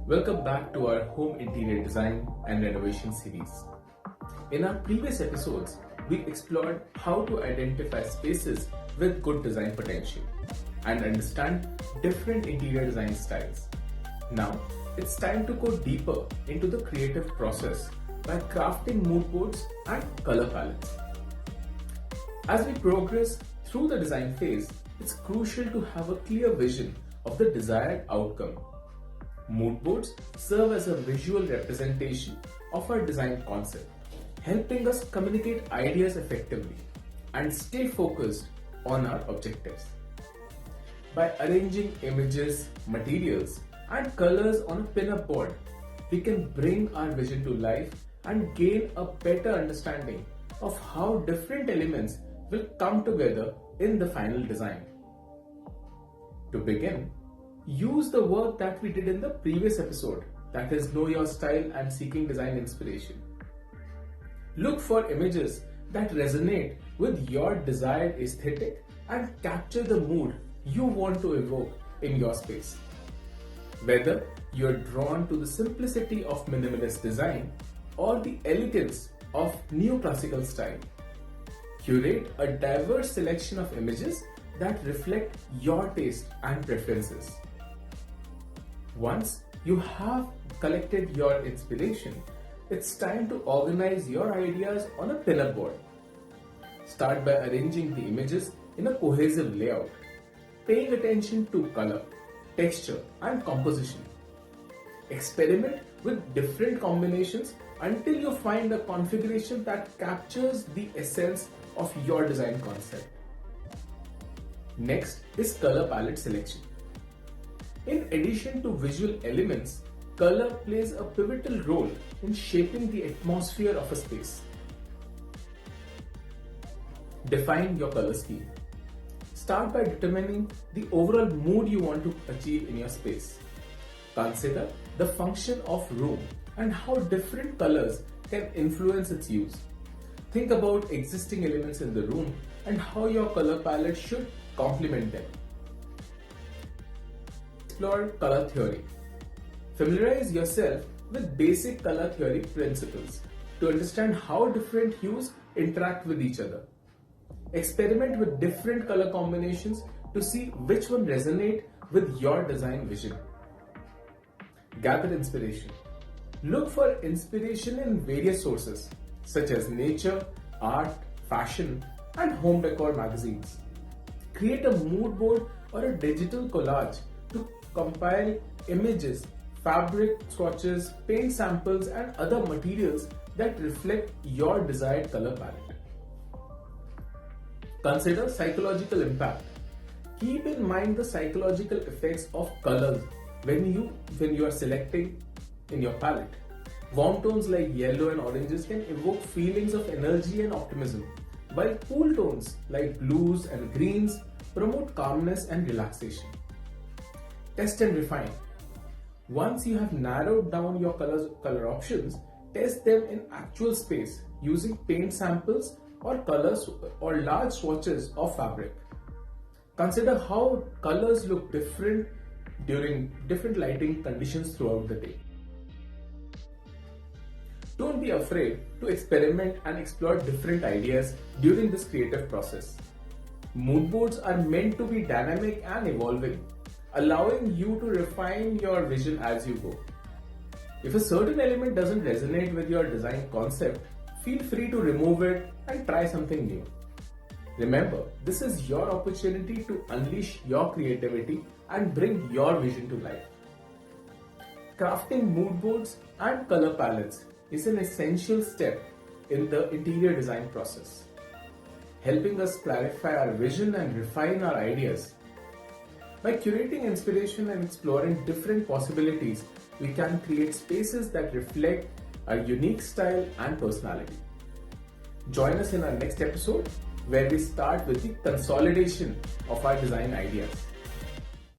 Welcome back to our home interior design and renovation series. In our previous episodes, we explored how to identify spaces with good design potential and understand different interior design styles. Now, it's time to go deeper into the creative process by crafting mood boards and color palettes. As we progress through the design phase, it's crucial to have a clear vision of the desired outcome. Mood boards serve as a visual representation of our design concept, helping us communicate ideas effectively and stay focused on our objectives. By arranging images, materials, and colors on a pin-up board, we can bring our vision to life and gain a better understanding of how different elements will come together in the final design. To begin, use the work that we did in the previous episode, that is, know your style and seeking design inspiration. Look for images that resonate with your desired aesthetic and capture the mood you want to evoke in your space. Whether you're drawn to the simplicity of minimalist design or the elegance of neoclassical style, curate a diverse selection of images that reflect your taste and preferences. Once you have collected your inspiration, it's time to organize your ideas on a pin-up board. Start by arranging the images in a cohesive layout, paying attention to color, texture, and composition. Experiment with different combinations until you find a configuration that captures the essence of your design concept. Next is color palette selection. In addition to visual elements, color plays a pivotal role in shaping the atmosphere of a space. Define your color scheme. Start by determining the overall mood you want to achieve in your space. Consider the function of room and how different colors can influence its use. Think about existing elements in the room and how your color palette should complement them. Explore color theory. Familiarize yourself with basic color theory principles to understand how different hues interact with each other. Experiment with different color combinations to see which one resonate with your design vision. Gather inspiration. Look for inspiration in various sources such as nature, art, fashion, and home decor magazines. Create a mood board or a digital collage to compile images, fabric swatches, paint samples, and other materials that reflect your desired color palette. Consider psychological impact. Keep in mind the psychological effects of colors when you are selecting in your palette. Warm tones like yellow and oranges can evoke feelings of energy and optimism, while cool tones like blues and greens promote calmness and relaxation. Test and refine. Once you have narrowed down your color options, test them in actual space using paint samples or colors or large swatches of fabric. Consider how colors look different during different lighting conditions throughout the day. Don't be afraid to experiment and explore different ideas during this creative process. Mood boards are meant to be dynamic and evolving, allowing you to refine your vision as you go. If a certain element doesn't resonate with your design concept, feel free to remove it and try something new. Remember, this is your opportunity to unleash your creativity and bring your vision to life. Crafting mood boards and color palettes is an essential step in the interior design process, helping us clarify our vision and refine our ideas. By curating inspiration and exploring different possibilities, we can create spaces that reflect our unique style and personality. Join us in our next episode, where we start with the consolidation of our design ideas.